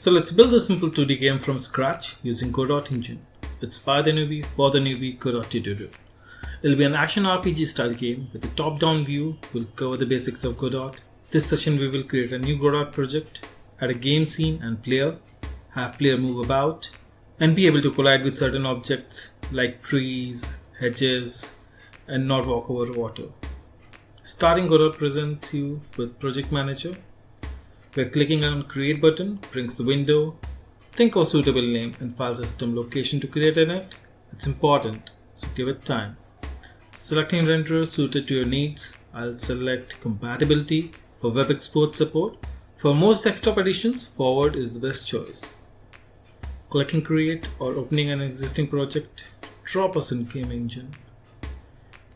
So let's build a simple 2D game from scratch using Godot Engine. It's by the newbie for the newbie Godot tutorial. It'll be an action RPG style game with a top-down view. We'll cover the basics of Godot. This session we will create a new Godot project, add a game scene and player, have player move about, and be able to collide with certain objects like trees, hedges, and not walk over water. Starting Godot presents you with Project Manager, where clicking on Create button brings the window. Think of suitable name and file system location to create in it. It's important, so give it time. Selecting renderer suited to your needs. I'll select compatibility for web export support. For most desktop editions, forward is the best choice. Clicking Create or opening an existing project, drop us in Game Engine.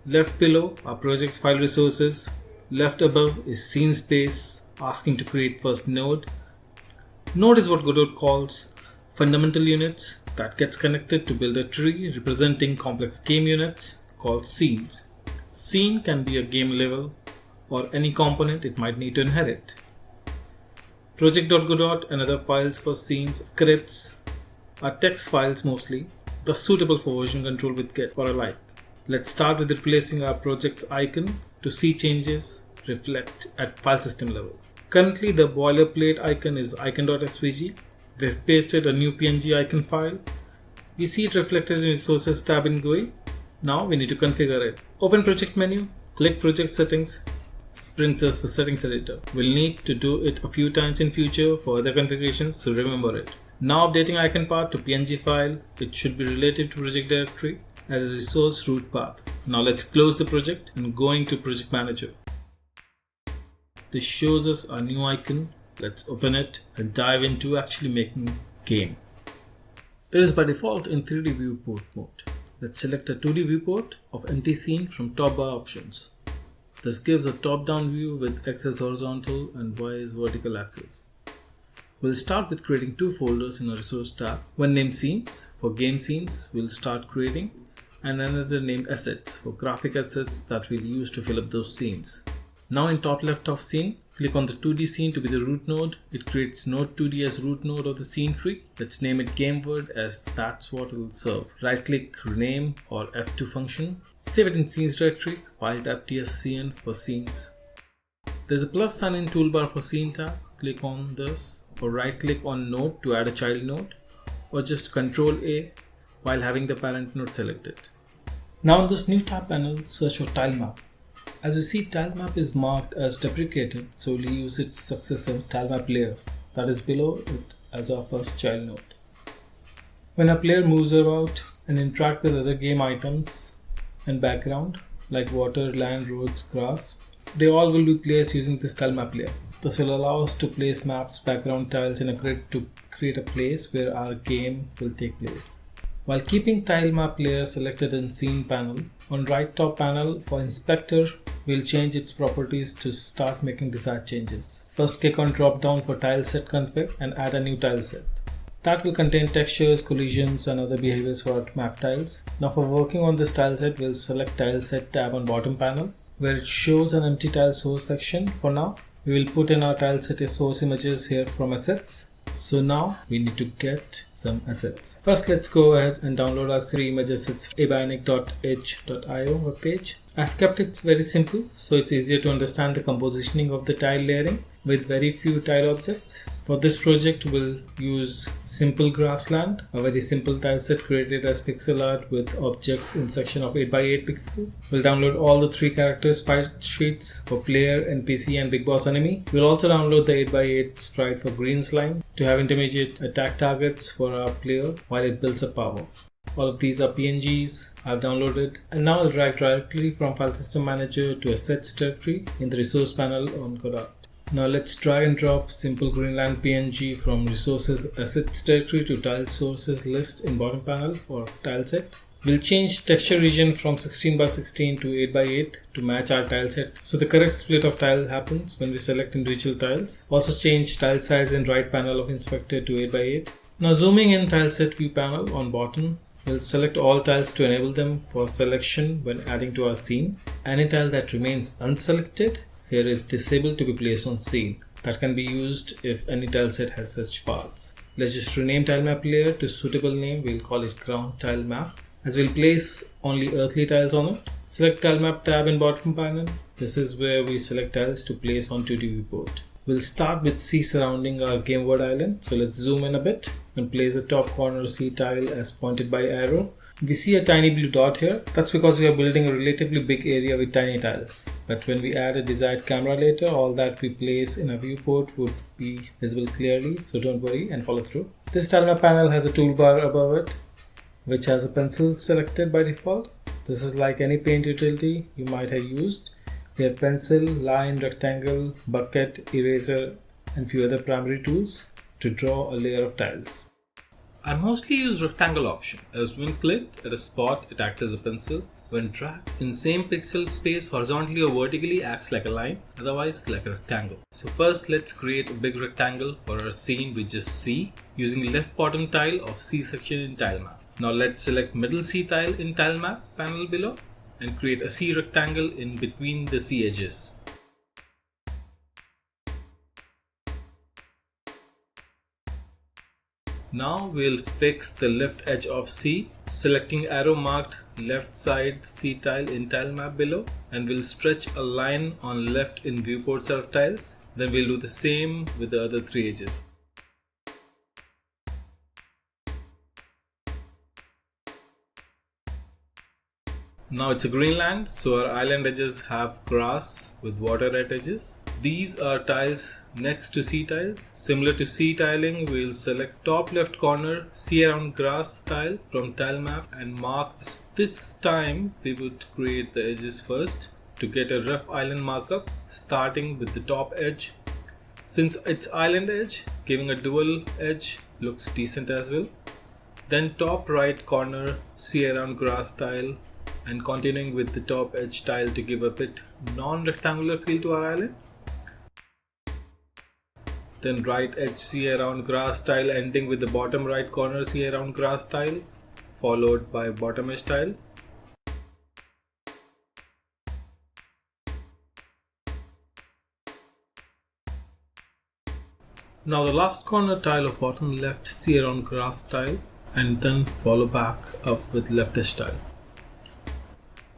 Left below are project's file resources. Left above is scene space, asking to create first node. Node is what Godot calls fundamental units that gets connected to build a tree representing complex game units called scenes. Scene can be a game level or any component it might need to inherit. Project.godot and other files for scenes, scripts are text files mostly, thus suitable for version control with Git or alike. Let's start with replacing our project's icon to see changes reflect at file system level. Currently the boilerplate icon is icon.svg. We've pasted a new PNG icon file. We see it reflected in Resources tab in GUI. Now we need to configure it. Open project menu, click project settings. This brings us the settings editor. We'll need to do it a few times in future for other configurations, so remember it. Now updating icon path to PNG file. It should be related to project directory as a resource root path. Now let's close the project and go into Project Manager. This shows us our new icon. Let's open it and dive into actually making game. It is by default in 3D viewport mode. Let's select a 2D viewport of empty scene from top bar options. This gives a top-down view with X as horizontal and Y as vertical axis. We'll start with creating two folders in our resource tab. One named scenes for game scenes we'll start creating, and another named assets for graphic assets that we'll use to fill up those scenes. Now in top left of scene, click on the 2D scene to be the root node. It creates node 2D as root node of the scene tree. Let's name it GameWord as that's what it'll serve. Right click, rename or F2 function. Save it in scenes directory, file tab tscn for scenes. There's a plus sign in toolbar for scene tab. Click on this or right click on node to add a child node, or just Ctrl A while having the parent node selected. Now in this new tab panel, search for tile map. As we see, tilemap is marked as deprecated, so we'll use its successor tilemap layer that is below it as our first child node. When a player moves about and interacts with other game items and background like water, land, roads, grass, they all will be placed using this tilemap layer. This will allow us to place maps, background tiles in a grid to create a place where our game will take place. While keeping tilemap layer selected in scene panel, on right top panel for inspector, we'll change its properties to start making desired changes. First click on drop down for tileset config and add a new tileset. That will contain textures, collisions and other behaviors for our map tiles. Now for working on this tileset, we'll select tileset tab on bottom panel where it shows an empty tile source section. For now, we will put in our tileset source images here from assets. So now we need to get some assets. First let's go ahead and download our 3 image assets abionic.h.io webpage. I've kept it very simple so it's easier to understand the compositioning of the tile layering with very few tile objects. For this project we'll use simple grassland, a very simple tile set created as PixelArt with objects in section of 8x8 pixel. We'll download all the 3 character sprite sheets for player, NPC and big boss enemy. We'll also download the 8x8 sprite for green slime to have intermediate attack targets for our player while it builds up power. All of these are PNGs I've downloaded, and now I'll drag directly from File System Manager to Assets directory in the resource panel on Godot. Now let's drag and drop simple Greenland PNG from Resources Assets directory to Tile Sources list in bottom panel for tileset. We'll change texture region from 16x16 to 8x8 to match our tileset, so the correct split of tile happens when we select individual tiles. Also change tile size in right panel of inspector to 8x8. Now zooming in tileset view panel on bottom, we'll select all tiles to enable them for selection when adding to our scene. Any tile that remains unselected here is disabled to be placed on scene. that can be used if any tileset has such paths. Let's just rename tilemap layer to suitable name. We'll call it ground tile map, as we'll place only earthly tiles on it. Select tilemap tab in bottom panel. This is where we select tiles to place on 2D viewport. We'll start with sea surrounding our game world island. So let's zoom in a bit and place the top corner sea tile as pointed by arrow. We see a tiny blue dot here. That's because we are building a relatively big area with tiny tiles. But when we add a desired camera later, all that we place in a viewport would be visible clearly, so don't worry and follow through. This tilemap panel has a toolbar above it, which has a pencil selected by default. This is like any paint utility you might have used. We have pencil, line, rectangle, bucket, eraser, and few other primary tools to draw a layer of tiles. I mostly use rectangle option, as when clicked at a spot it acts as a pencil. When dragged in same pixel space horizontally or vertically acts like a line, otherwise like a rectangle. So first let's create a big rectangle for our scene with just C, using left bottom tile of C section in tilemap. Now let's select middle C tile in tilemap panel below and create a C rectangle in between the C edges. Now we'll fix the left edge of C, selecting arrow marked left side C tile in tilemap below, and we'll stretch a line on left in viewport set of tiles. Then we'll do the same with the other 3 edges. Now it's a Greenland, so our island edges have grass with water at edges. These are tiles next to C tiles. Similar to C tiling, we'll select top left corner C around grass tile from tilemap and mark. This time we would create the edges first to get a rough island markup, starting with the top edge. Since it's island edge, giving a dual edge looks decent as well. Then top right corner C around grass tile, and continuing with the top edge tile to give a bit non-rectangular feel to our island. Then right edge C around grass tile, ending with the bottom right corner C around grass tile, followed by bottom edge tile. Now the last corner tile of bottom left C around grass tile, and then follow back up with left edge tile.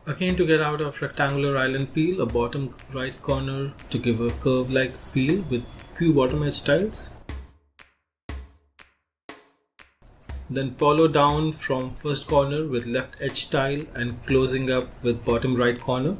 Again, to get out of rectangular island feel, a bottom right corner to give a curve-like feel with few bottom edge tiles. Then follow down from first corner with left edge tile and closing up with bottom right corner.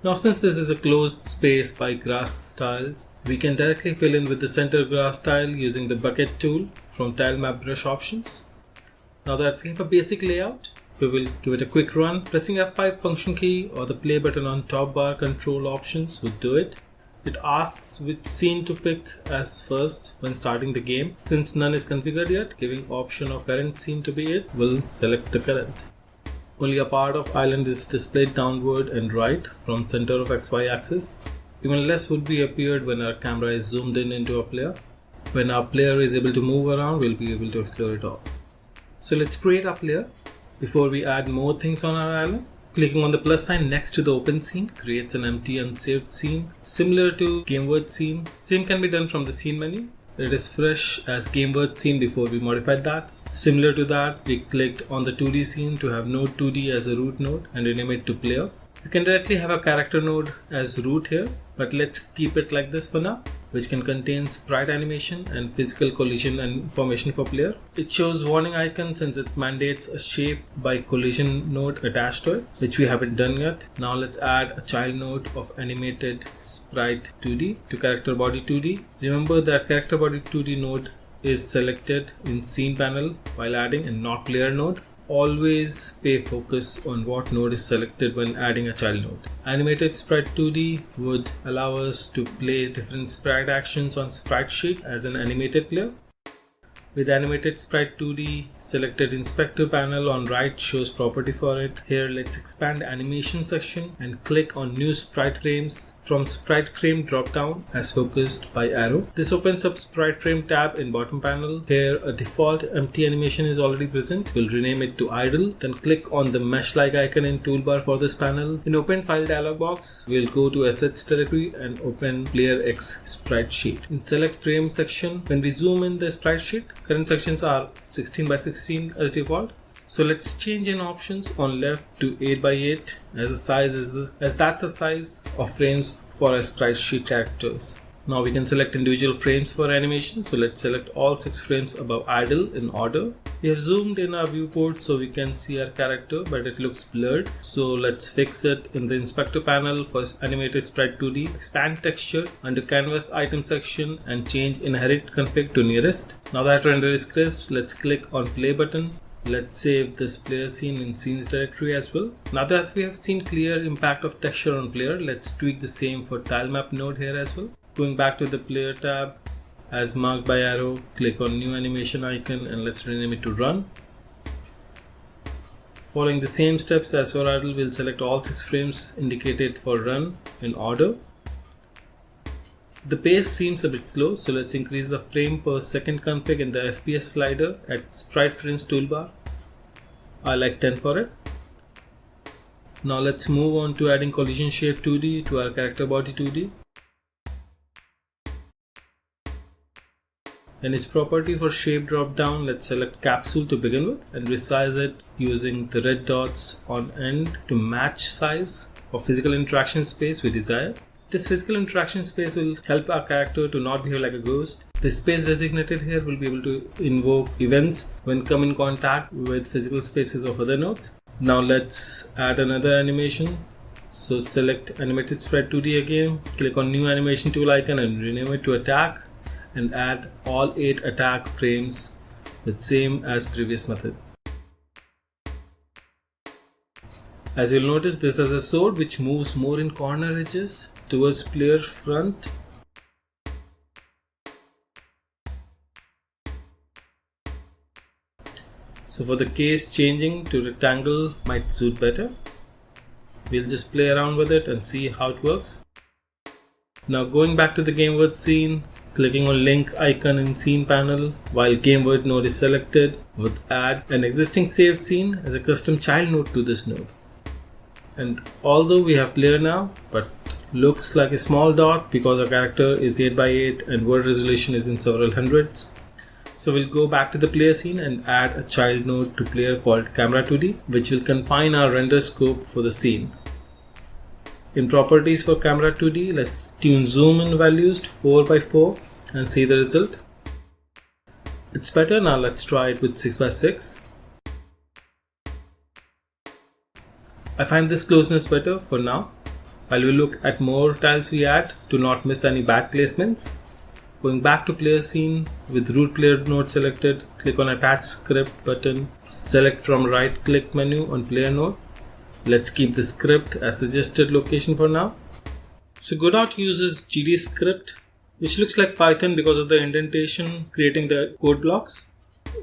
Now since this is a closed space by grass tiles, we can directly fill in with the center grass tile using the bucket tool from tilemap brush options. Now that we have a basic layout, we will give it a quick run. Pressing F5 function key or the play button on top bar control options would do it. It asks which scene to pick as first when starting the game. Since none is configured yet, giving option of current scene to be it, we'll select the current. Only a part of island is displayed downward and right from center of XY axis. Even less would be appeared when our camera is zoomed in into a player. When our player is able to move around, we'll be able to explore it all. So let's create our player. Before we add more things on our island, clicking on the plus sign next to the open scene creates an empty unsaved scene similar to GameWorld scene. Same can be done from the scene menu. It is fresh as GameWorld scene before we modified that. Similar to that, we clicked on the 2D scene to have node 2D as a root node and rename it to player. You can directly have a character node as root here, but let's keep it like this for now, which can contain sprite animation and physical collision and information for player. It shows warning icon since it mandates a shape by collision node attached to it, which we haven't done yet. Now let's add a child node of animated sprite 2D to character body 2D. Remember that character body 2D node is selected in scene panel while adding and not player node. Always pay focus on what node is selected when adding a child node. Animated sprite 2D would allow us to play different sprite actions on SpriteSheet as an animated player. With animated sprite 2D, selected inspector panel on right shows property for it. Here let's expand animation section and click on new sprite frames from sprite frame drop down as focused by arrow. This opens up sprite frame tab in bottom panel. Here a default empty animation is already present. We'll rename it to idle. Then click on the mesh like icon in toolbar for this panel. In open file dialog box, we'll go to assets directory and open player X sprite sheet. In select frame section, when we zoom in the sprite sheet, current sections are 16 by 16 as default. So let's change in options on left to 8 by 8 as that's the size of frames for our sprite sheet characters. Now we can select individual frames for animation. So let's select all 6 frames above idle in order. We have zoomed in our viewport so we can see our character, but it looks blurred. So let's fix it in the inspector panel for animated sprite 2D. Expand texture under canvas item section and change inherit config to nearest. Now that render is crisp, let's click on play button. Let's save this player scene in scenes directory as well. Now that we have seen clear impact of texture on player, let's tweak the same for tile map node here as well. Going back to the player tab, as marked by arrow, click on new animation icon and let's rename it to run. Following the same steps as for idle, we'll select all 6 frames indicated for run in order. The pace seems a bit slow, so let's increase the frame per second config in the FPS slider at sprite frames toolbar. I like 10 for it. Now let's move on to adding collision shape 2D to our character body 2D. In its property for shape drop down, let's select capsule to begin with and resize it using the red dots on end to match size of physical interaction space we desire. This physical interaction space will help our character to not behave like a ghost. The space designated here will be able to invoke events when come in contact with physical spaces of other nodes. Now let's add another animation. So select animated sprite 2D again, click on new animation tool icon and rename it to attack. And add all 8 attack frames with same as previous method. As you'll notice, this has a sword which moves more in corner edges towards player front. So for the case, changing to rectangle might suit better. We'll just play around with it and see how it works. Now going back to the game word scene, clicking on link icon in scene panel while game word node is selected, would add an existing saved scene as a custom child node to this node. And although we have player now, but looks like a small dot because our character is 8 by 8 and word resolution is in several hundreds. So we'll go back to the player scene and add a child node to player called camera 2D, which will confine our render scope for the scene. In properties for camera 2D, let's tune zoom in values to 4 by 4 and see the result. It's better. Now let's try it with 6 by 6. I find this closeness better for now. While we look at more tiles we add to not miss any bad placements. Going back to player scene with root player node selected, click on attach script button, select from right click menu on player node. Let's keep the script as suggested location for now. So Godot uses GDScript, which looks like Python because of the indentation creating the code blocks.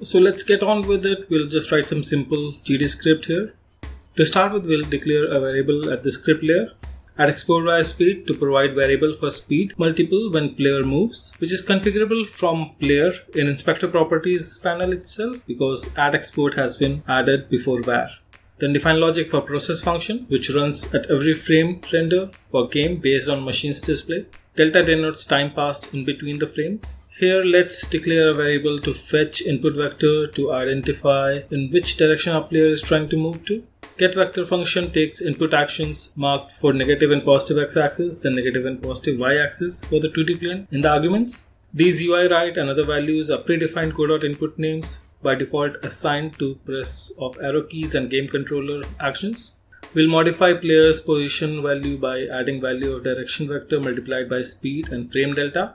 So let's get on with it. We'll just write some simple GDScript here. To start with, we'll declare a variable at the script layer. Add export via speed to provide variable for speed multiple when player moves, which is configurable from player in inspector properties panel itself because add export has been added before var. Then define logic for process function, which runs at every frame render for game based on machine's display. Delta denotes time passed in between the frames. Here let's declare a variable to fetch input vector to identify in which direction our player is trying to move to. GetVector function takes input actions marked for negative and positive x-axis, then negative and positive y-axis for the 2D plane in the arguments. These UI write and other values are predefined Godot input names by default assigned to press of arrow keys and game controller actions. We'll modify player's position value by adding value of direction vector multiplied by speed and frame delta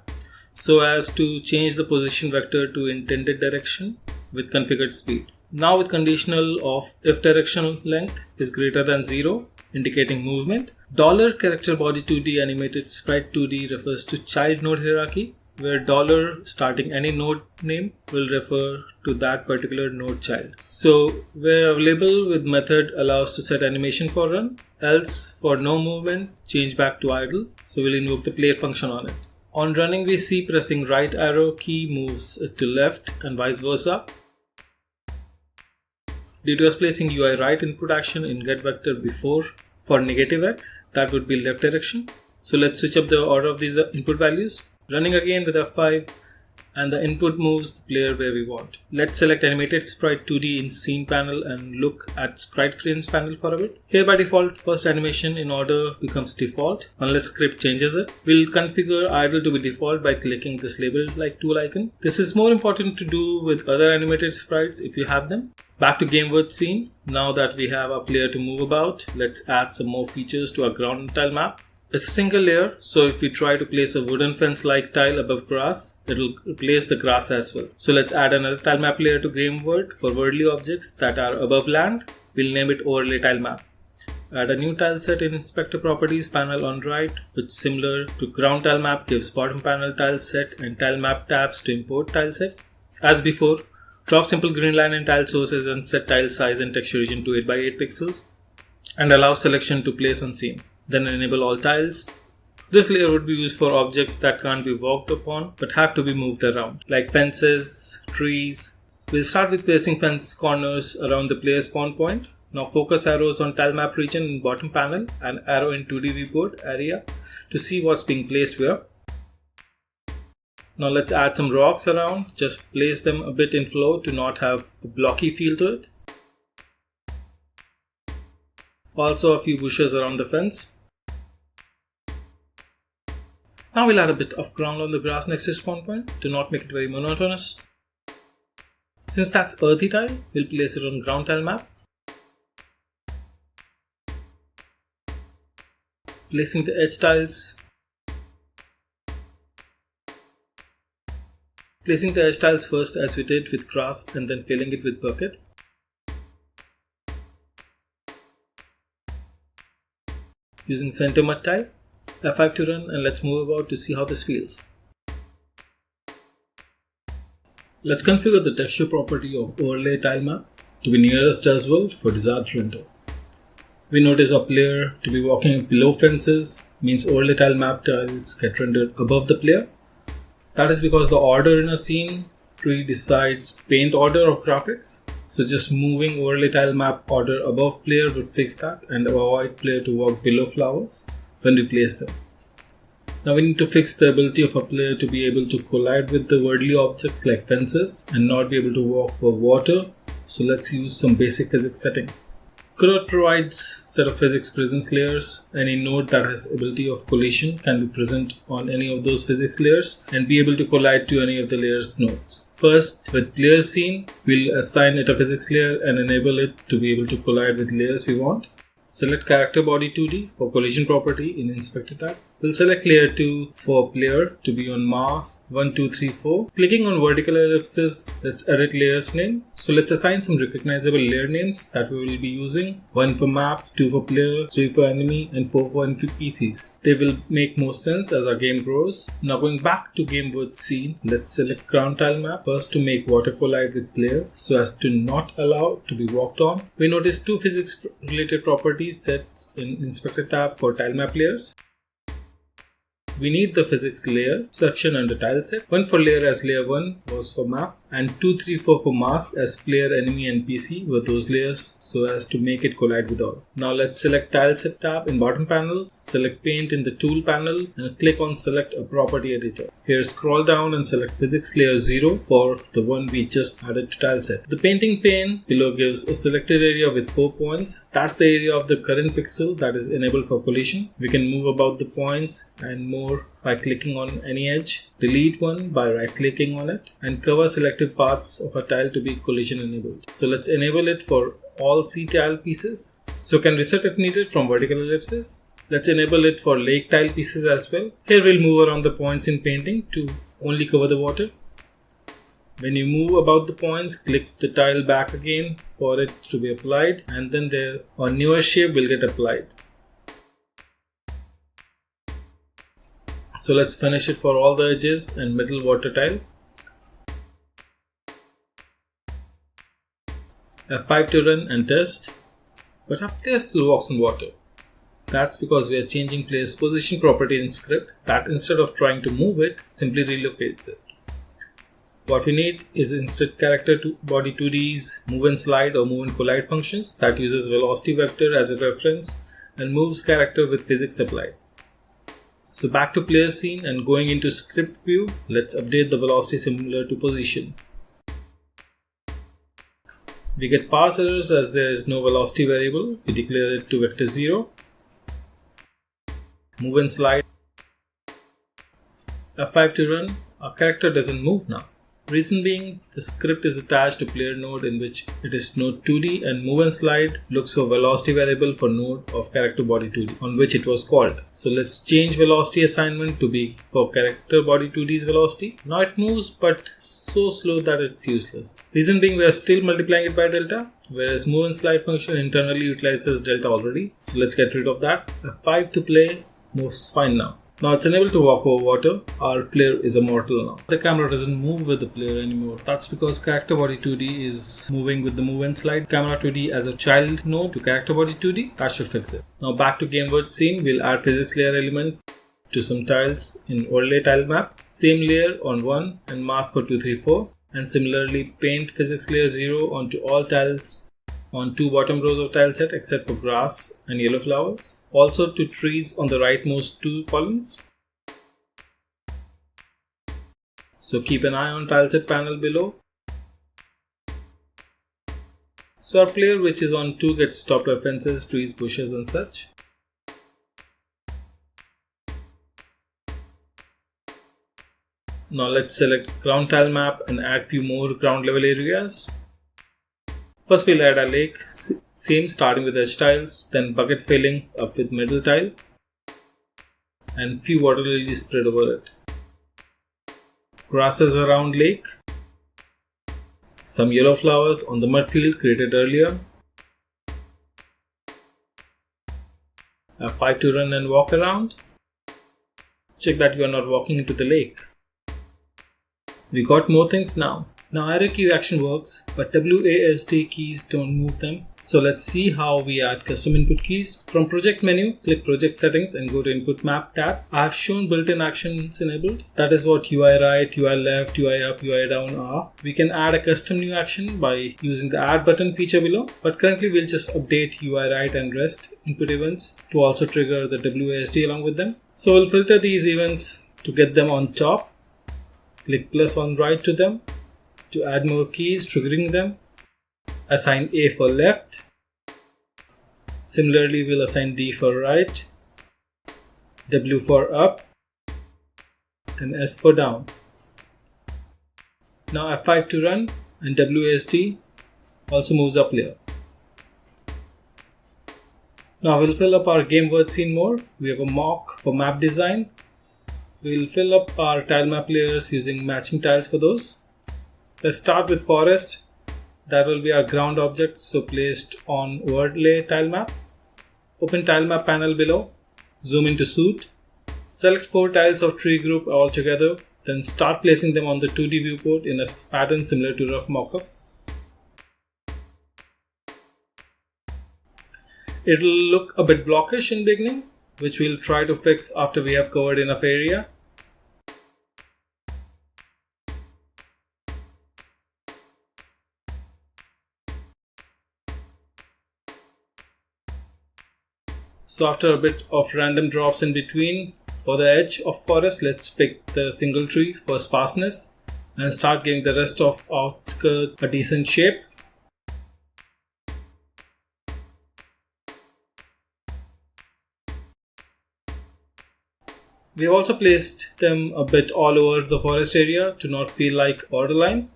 so as to change the position vector to intended direction with configured speed. Now with conditional of if directional length is greater than 0 indicating movement, $character body 2D animated sprite 2D refers to child node hierarchy where dollar starting any node name will refer to that particular node child. So where available with method allows to set animation for run, else for no movement, change back to idle. So we'll invoke the play function on it. On running, we see pressing right arrow key moves it to left and vice versa. Due to us placing UI right input action in get vector before for negative x, that would be left direction. So let's switch up the order of these input values. Running again with F5, and the input moves the player where we want. Let's select animated sprite 2D in scene panel and look at sprite frames panel for a bit. Here by default, first animation in order becomes default unless script changes it. We'll configure idle to be default by clicking this label like tool icon. This is more important to do with other animated sprites if you have them. Back to game scene. Now that we have a player to move about, let's add some more features to our ground tile map. It's a single layer, so if we try to place a wooden fence like tile above grass, it will replace the grass as well. So let's add another tile map layer to game world for worldly objects that are above land. We'll name it overlay tile map. Add a new tile set in inspector properties panel on right, which similar to ground tile map gives bottom panel tile set and tile map tabs to import tile set. As before, drop simple Greenland in tile sources and set tile size and texture region to 8x8 pixels and allow selection to place on scene. Then enable all tiles. This layer would be used for objects that can't be walked upon but have to be moved around, like fences, trees. We'll start with placing fence corners around the player's spawn point. Now focus arrows on tile map region in bottom panel and arrow in 2D viewport area to see what's being placed where. Now let's add some rocks around, just place them a bit in flow to not have a blocky feel to it. Also a few bushes around the fence. Now we'll add a bit of ground on the grass next to spawn point to not make it very monotonous. Since that's earthy tile, we'll place it on ground tile map. Placing the edge tiles. Placing the edge tiles first as we did with grass and then filling it with bucket. Using center mud tile, F5 to run, and let's move about to see how this feels. Let's configure the texture property of overlay tile map to be nearest as well for desired render. We notice our player to be walking below fences means overlay tile map tiles get rendered above the player. That is because the order in a scene tree decides paint order of graphics. So just moving overlay tile map order above player would fix that and avoid player to walk below flowers when we place them. Now we need to fix the ability of a player to be able to collide with the worldly objects like fences and not be able to walk over water. So let's use some basic physics setting. Godot provides set of physics presence layers. Any node that has ability of collision can be present on any of those physics layers and be able to collide to any of the layer's nodes. First, with player scene, we'll assign it a physics layer and enable it to be able to collide with layers we want. Select character body 2D for collision property in inspector tab. We'll select layer 2 for player to be on mask 1, 2, 3, 4. Clicking on vertical ellipses, let's edit layers name. So let's assign some recognizable layer names that we will be using. 1 for map, 2 for player, 3 for enemy, and 4 for NPCs. They will make more sense as our game grows. Now going back to game world scene, let's select ground tile map first to make water collide with player so as to not allow to be walked on. We notice two physics related properties sets in inspector tab for tile map layers. We need the physics layer section under Tileset. One for layer as layer 1 was for map, and 2, 3, 4 for mask as player, enemy, and PC were those layers so as to make it collide with all. Now let's select Tileset tab in bottom panel, select paint in the tool panel, and click on select a property editor. Here scroll down and select physics layer 0 for the one we just added to Tileset. The painting pane below gives a selected area with 4 points. That's the area of the current pixel that is enabled for collision. We can move about the points and more by clicking on any edge, delete one by right clicking on it, and cover selected parts of a tile to be collision enabled. So let's enable it for all C tile pieces. So can reset if needed from vertical ellipses. Let's enable it for lake tile pieces as well. Here we'll move around the points in painting to only cover the water. When you move about the points, click the tile back again for it to be applied, and then there a newer shape will get applied. So let's finish it for all the edges and middle water tile. F5 to run and test, but our player still walks on water. That's because we are changing player's position property in script that instead of trying to move it, simply relocates it. What we need is instead character to body 2Ds, move and slide or move and collide functions that uses velocity vector as a reference and moves character with physics applied. So back to player scene and going into script view, let's update the velocity similar to position. We get parse errors as there is no velocity variable. We declare it to vector 0. Move and slide. F5 to run. Our character doesn't move now. Reason being, the script is attached to player node in which it is node 2D, and move and slide looks for velocity variable for node of character body 2D on which it was called. So let's change velocity assignment to be for character body 2D's velocity. Now it moves but so slow that it's useless. Reason being, we are still multiplying it by delta, whereas move and slide function internally utilizes delta already. So let's get rid of that. F5 to play moves fine now. Now it's unable to walk over water. Our player is immortal now. The camera doesn't move with the player anymore. That's because character body 2D is moving with the move and slide camera 2D as a child node to character body 2D. That should fix it. Now back to game world scene. We'll add physics layer element to some tiles in overlay tile map. Same layer on 1 and mask for 2, 3, 4. And similarly paint physics layer 0 onto all tiles on 2 bottom rows of tile set except for grass and yellow flowers. Also to trees on the rightmost 2 columns. So keep an eye on tileset panel below. So our player which is on 2 gets stopped by fences, trees, bushes and such. Now let's select ground tile map and add few more ground level areas. First we'll add a lake, same starting with edge tiles, then bucket filling up with middle tile and few water lilies spread over it. Grasses around lake, some yellow flowers on the mud field created earlier. F5 to run and walk around. Check that you are not walking into the lake. We got more things now. Now arrow key action works, but WASD keys don't move them. So let's see how we add custom input keys. From project menu, click project settings and go to input map tab. I have shown built-in actions enabled. That is what UI right, UI left, UI up, UI down are. We can add a custom new action by using the add button feature below, but currently we'll just update UI right and rest input events to also trigger the WASD along with them. So we'll filter these events to get them on top. Click plus on right to them to add more keys triggering them. Assign A for left. Similarly, we'll assign D for right, W for up, and S for down. Now F5 to run and WASD also moves up layer. Now we'll fill up our game world scene more. We have a mock for map design. We'll fill up our tile map layers using matching tiles for those. Let's start with forest. That will be our ground object, so placed on overlay tile map. Open tile map panel below. Zoom into suit. Select 4 tiles of tree group all together. Then start placing them on the 2D viewport in a pattern similar to rough mockup. It'll look a bit blockish in beginning, which we'll try to fix after we have covered enough area. So after a bit of random drops in between for the edge of forest, let's pick the single tree for sparseness and start giving the rest of outskirt a decent shape. We have also placed them a bit all over the forest area to not feel like borderline.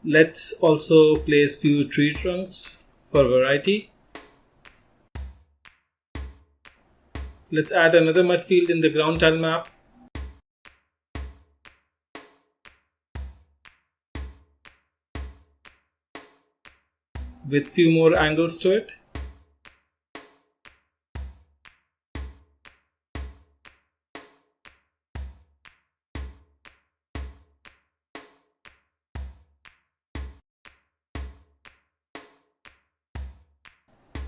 Let's also place few tree trunks for variety. Let's add another mud field in the ground tile map. With few more angles to it.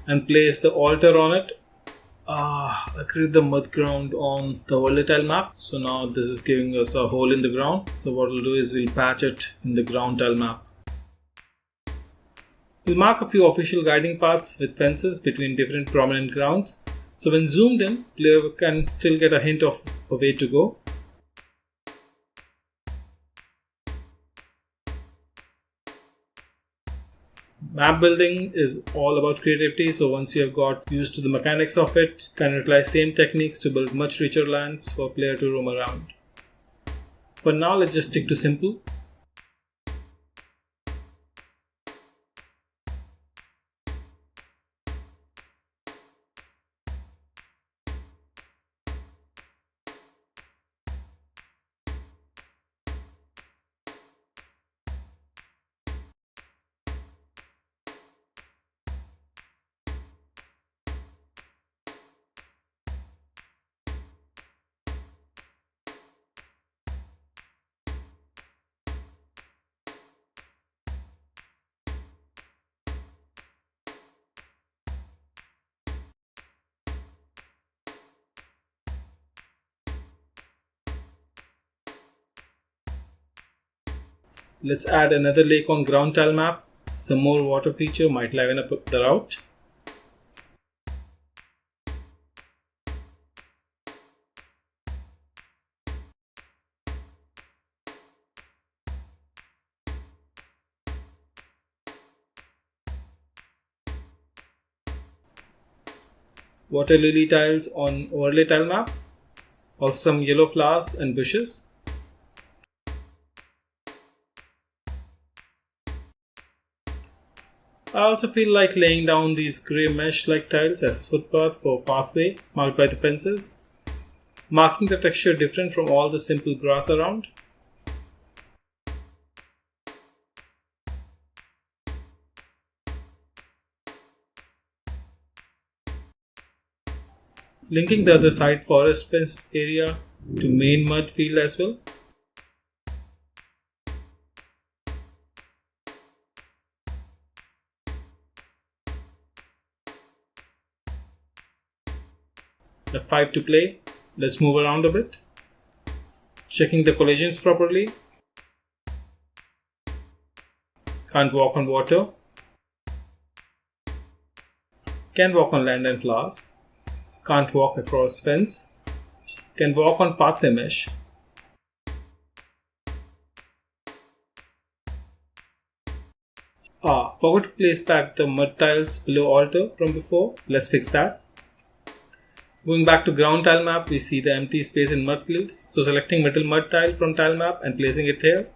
and place the altar on it. I create the mud ground on the overlay tile map. So now this is giving us a hole in the ground. So what we'll do is we'll patch it in the ground tile map. We'll mark a few official guiding paths with fences between different prominent grounds. So when zoomed in, player can still get a hint of a way to go. Map building is all about creativity, so once you have got used to the mechanics of it, you can utilize same techniques to build much richer lands for player to roam around. For now, let's just stick to simple. Let's add another lake on ground tile map. Some more water feature might liven up the route. Water lily tiles on overlay tile map. Also some yellow flowers and bushes. I also feel like laying down these grey mesh-like tiles as footpath for pathway marked by the fences, marking the texture different from all the simple grass around. Linking the other side forest fenced area to main mud field as well. F5 to play. Let's move around a bit. Checking the collisions properly. Can't walk on water. Can walk on land and flowers. Can't walk across fence. Can walk on pathway mesh. Forgot to place back the mud tiles below altar from before. Let's fix that. Going back to ground tile map, we see the empty space in mud fields. So selecting middle mud tile from tile map and placing it here.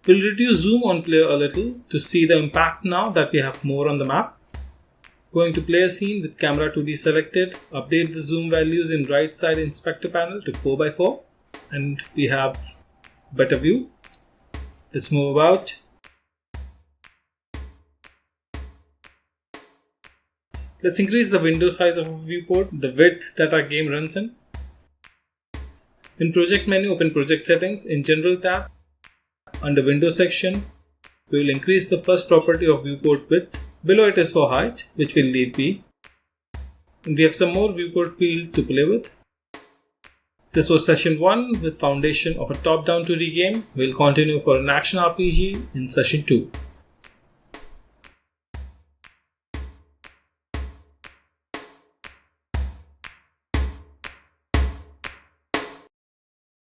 We'll reduce zoom on player a little to see the impact now that we have more on the map. Going to player scene with camera 2D selected, update the zoom values in right side inspector panel to 4x4 and we have better view. Let's move about. Let's increase the window size of a viewport, the width that our game runs in. In project menu, open project settings. In general tab, under window section, we will increase the first property of viewport width. Below it is for height, which will leave be. And we have some more viewport field to play with. This was session 1 with foundation of a top-down 2D game. We'll continue for an action RPG in session 2.